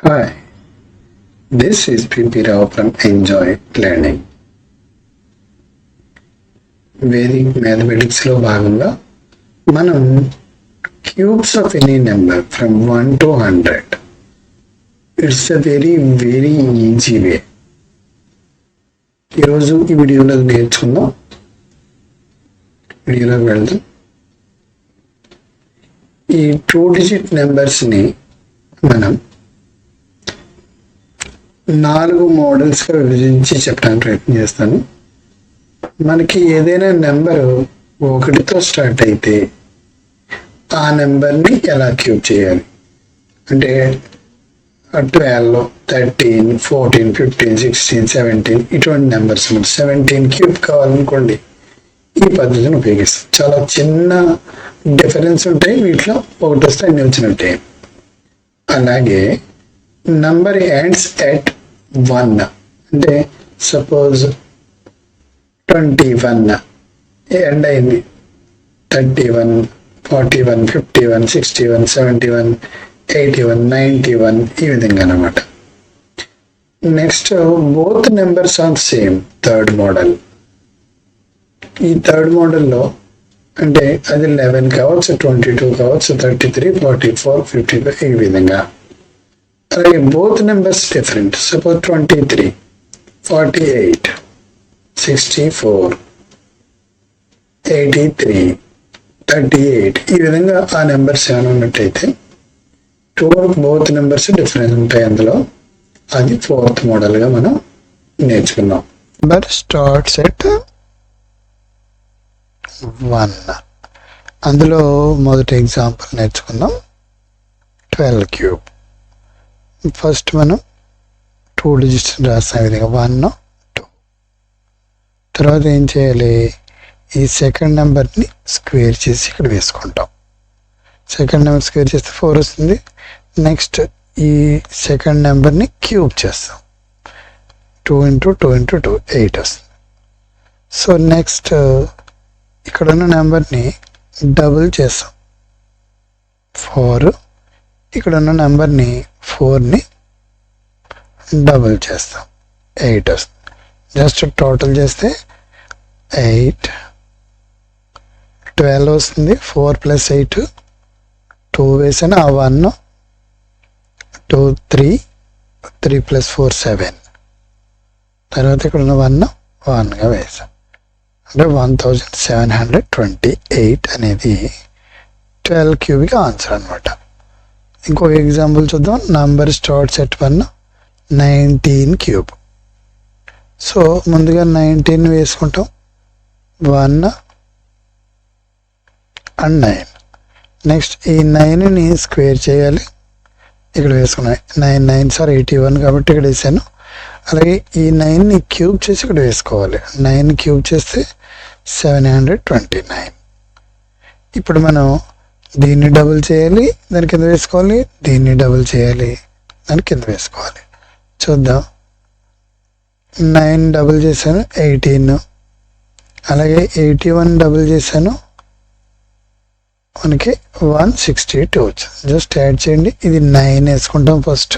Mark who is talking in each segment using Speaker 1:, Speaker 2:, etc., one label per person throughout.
Speaker 1: Hi, this is PP Rao from Enjoy Learning. Vedic mathematics లో భాగంగా మనం cubes of any number from 1 to 100. It's a very easy way. ఈరోజు ఈ వీడియోలో నేర్చుకుందాం. వీడియోలోకి వెళ్దాం. ఈ 2 digit నెంబర్స్ని మనం 4 మోడల్స్గా విభజించి చెప్పడానికి ప్రయత్నం చేస్తాను. మనకి ఏదైనా నెంబరు 1తో స్టార్ట్ అయితే ఆ నెంబర్ని ఎలా క్యూబ్ చేయాలి అంటే 12, 13, 14, 15, 16, 17 ఇటువంటి నెంబర్స్ 17 క్యూబ్ కావాలనుకోండి ఈ పద్ధతిని ఉపయోగిస్తాం. చాలా చిన్న డిఫరెన్స్ ఉంటాయి, వీటిలో ఒకటి వస్తే అన్ని వచ్చినట్టే. అలాగే నంబర్ ఎండ్స్ ఎట్ 1 అంటే సపోజ్ 21 ఎండ్ అయింది, 31, 41, 51, 61, 71, 81, 91 ఈ విధంగా అన్నమాట. Next both numbers are same third model. ఈ థర్డ్ మోడల్లో అంటే అది 11 కావచ్చు, 22 కావచ్చు, 33, 44, 55 ఈ విధంగా. అలాగే బోత్ నెంబర్స్ డిఫరెంట్. సపోజ్ 23, 48, 64, 83, 38 ఈ విధంగా ఆ నెంబర్స్ ఏమైనా ఉన్నట్టయితే బోత్ నెంబర్స్ డిఫరెన్స్ ఉంటాయి అందులో. అది 4th మోడల్గా మనం నేర్చుకున్నాం. Number starts at 1. అందులో మొదటి ఎగ్జాంపుల్ నేర్చుకుందాం. 12 క్యూబ్. ఫస్ట్ మనం 2 డిజిట్స్ రాసిన విధంగా 1, 2. తర్వాత ఏం చేయాలి, ఈ సెకండ్ నెంబర్ని స్క్వేర్ చేసి ఇక్కడ వేసుకుంటాం. సెకండ్ నెంబర్ స్క్వేర్ చేస్తే 4 వస్తుంది. నెక్స్ట్ ఈ సెకండ్ నెంబర్ని క్యూబ్ చేస్తాం. 2 × 2 × 2 8 వస్తుంది. సో నెక్స్ట్ ఇక్కడ ఉన్న నెంబర్ని డబుల్ చేస్తాం. 4. ఇక్కడ ఉన్న నెంబర్ని 4ని డబుల్ చేస్తాం. 8 వస్తుంది. జస్ట్ టోటల్ చేస్తే 8, 12 వస్తుంది. 4 + 8 2 వేసాను. ఆ 1, 2, 3, 3 + 4 7. తర్వాత ఇక్కడ ఉన్న 1గా వేసాం. అంటే 1728 అనేది 12 క్యూబ్కి ఆన్సర్ అనమాట. ఇంకొక ఎగ్జాంపుల్ చూద్దాం. Number starts at 1, 19 cube. So ముందుగా 19 వేసుకుంటాం. 1 and 9. నెక్స్ట్ ఈ 9ని స్క్వేర్ చేయాలి. ఇక్కడ వేసుకున్నాయి. 9 9s are 81 కాబట్టి ఇక్కడ వేసాను. అలాగే ఈ 9ని క్యూబ్ చేసి ఇక్కడ వేసుకోవాలి. 9 క్యూబ్ చేస్తే 729. ఇప్పుడు మనం దీన్ని డబుల్ చేయాలి, దాని కింద వేసుకోవాలి. దీన్ని డబుల్ చేయాలి, దాని కింద వేసుకోవాలి. చూద్దాం. 9 డబుల్ చేశాను 18. అలాగే 81 డబుల్ చేశాను, మనకి 162 వచ్చింది. జస్ట్ యాడ్ చేయండి. ఇది 9 వేసుకుంటాం ఫస్ట్.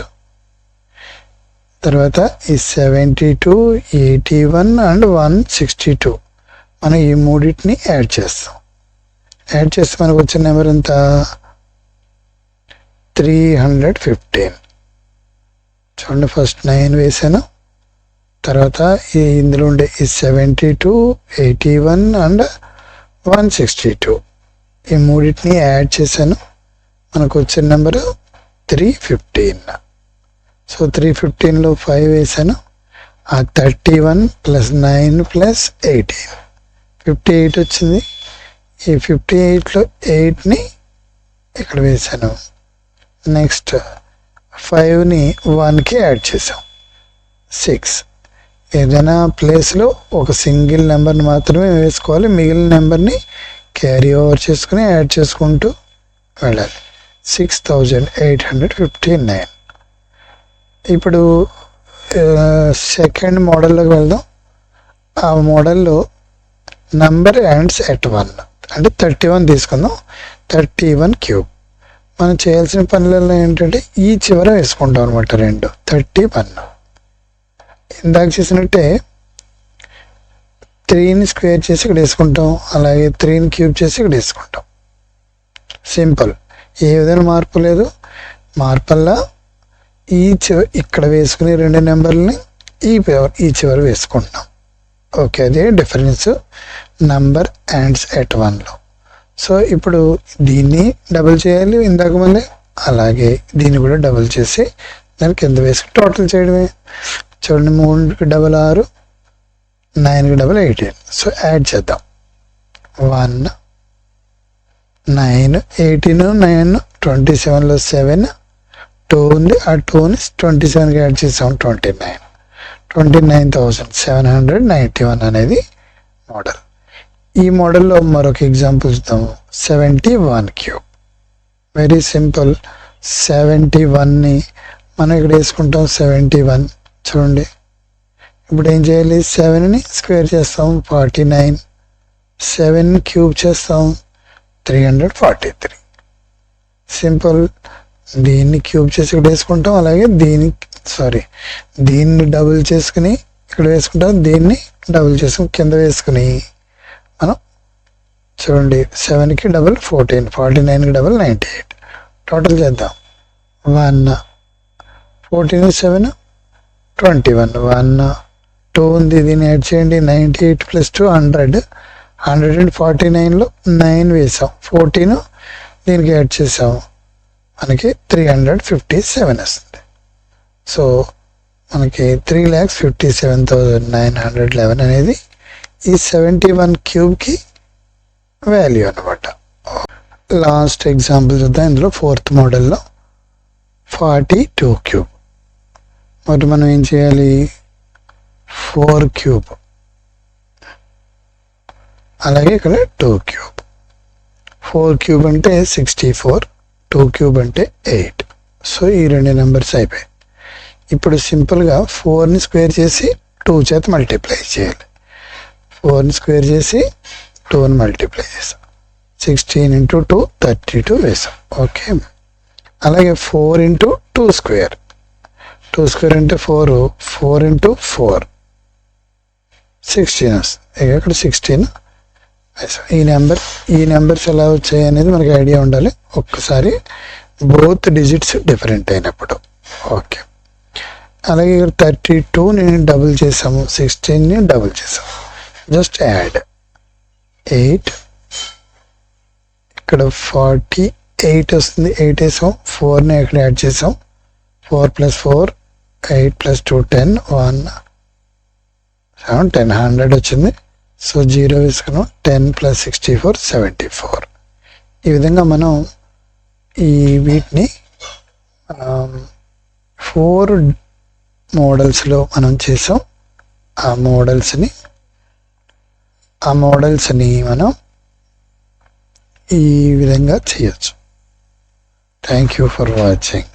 Speaker 1: తర్వాత ఈ 72, 81 and 162 మనం ఈ మూడింటిని యాడ్ చేస్తాం. యాడ్ చేస్తే మనకు వచ్చిన నెంబర్ ఎంత, 315. చూడండి, ఫస్ట్ 9 వేసాను. తర్వాత ఇందులో ఉండే ఈ 72, 81 and 162 ఈ మూడింటిని యాడ్ చేశాను. మనకు వచ్చిన నెంబరు 315. సో 315లో 5 వేసాను. ఆ 31 + 9 + 18 58 వచ్చింది. ఈ 58లో 8ని ఇక్కడ వేసాను. నెక్స్ట్ 5ని 1కి యాడ్ చేసాం, 6. ఏదైనా ప్లేస్లో ఒక సింగిల్ నెంబర్ని మాత్రమే వేసుకోవాలి. మిగిలిన నెంబర్ని క్యారీ ఓవర్ చేసుకుని యాడ్ చేసుకుంటూ వెళ్ళాలి. 6859. ఇప్పుడు సెకండ్ మోడల్లోకి వెళ్దాం. ఆ మోడల్లో నంబర్ ఎండ్స్ ఎట్ 1 అంటే 31 తీసుకుందాం. 31 క్యూబ్. మనం చేయాల్సిన పనులలో ఏంటంటే ఈ చివర వేసుకుంటాం అనమాట 2 31. ఇందాక చేసినట్టే 3ని స్క్వేర్ చేసి ఇక్కడ వేసుకుంటాం, అలాగే 3ని క్యూబ్ చేసి ఇక్కడ వేసుకుంటాం. సింపుల్, ఏ విధంగా మార్పు లేదు. మార్పల్లా ఇక్కడ వేసుకుని 2 నెంబర్లని ఈ చివర వేసుకుంటున్నాం. ఓకే, అదే డిఫరెన్స్ నంబర్ యాండ్స్ ఎట్ 1లో. సో ఇప్పుడు దీన్ని డబుల్ చేయాలి ఇందాక మళ్ళీ, అలాగే దీన్ని కూడా డబుల్ చేసి దాన్ని కింద వేసుకుని టోటల్ చేయడమే. చూడండి, 3కి డబల్ 6, 9కి డబల్ 18. సో యాడ్ చేద్దాం. 1 9 18 9 27లో 7 2 ఉంది, ఆ 2ని 27కి యాడ్ చేసాం 29,791 అనేది మోడల్. ఈ మోడల్లో మరొక ఎగ్జాంపుల్ చూద్దాము. 71 క్యూబ్. Very simple. 71ని మనం ఇక్కడ వేసుకుంటాం. 71 చూడండి, ఇప్పుడు ఏం చేయాలి, 7ని స్క్వేర్ చేస్తాం 49, 7ని క్యూబ్ చేస్తాం 343. సింపుల్. దీన్ని క్యూబ్ చేసి ఇక్కడ వేసుకుంటాం, అలాగే దీన్ని డబుల్ చేసుకుని ఇక్కడ వేసుకుంటాం, దీన్ని డబుల్ చేసుకుని కింద వేసుకుని మనం చూడండి 7కి డబుల్ 14, 49కి డబుల్ 98. టోటల్ చేద్దాం. 1 14 7 21, 1 2 ఉంది, దీన్ని యాడ్ చేయండి. 98 + 2 100, 149లో 9 వేసాం, 14 దీనికి యాడ్ చేసాం, మనకి 357 వస్తుంది. సో మనకి 3,57,911 అనేది ఈ 71 క్యూబ్కి వాల్యూ అనమాట. లాస్ట్ ఎగ్జాంపుల్ చూద్దాం. ఇందులో 4th మోడల్లో 42 క్యూబ్. మరి మనం ఏం చేయాలి, 4 క్యూబ్, అలాగే ఇక్కడ 2 క్యూబ్. 4 క్యూబ్ అంటే 64, 2 క్యూబ్ అంటే 8. సో ఈ 2 నెంబర్స్ అయిపోయాయి. ఇప్పుడు సింపుల్గా 4ని స్క్వేర్ చేసి 2 చేత మల్టిప్లై చేయాలి. 4ని స్క్వేర్ చేసి 2ని మల్టిప్లై చేసాం. 16 × 2 32 వేసాం. ఓకే, అలాగే 4 × 2 స్క్వేర్. 2 స్క్వేర్ అంటే 4, 4 × 4 16 వస్తుంది. ఇక్కడ 16 వేసాం. ఈ నెంబర్స్ ఎలా వచ్చాయి అనేది మనకి ఐడియా ఉండాలి. ఒక్కసారి బోత్ డిజిట్స్ డిఫరెంట్ అయినప్పుడు. ఓకే, అలాగే ఇక్కడ 32ని డబుల్ చేసాము, 16ని డబుల్ చేసాము. జస్ట్ యాడ్ 8, ఇక్కడ 48 వస్తుంది, 8 వేసాం. 4ని ఇక్కడ యాడ్ చేసాం, 4 + 4 8 + 2 10, 1 7 10 100 వచ్చింది. సో 0 వేసుకున్నాం. 10 + 64 74. ఈ విధంగా మనం వీటిని 4 మోడల్స్లో మనం చేసాం. ఆ మోడల్స్ని మనం ఈ విధంగా చేయొచ్చు. Thank you for watching.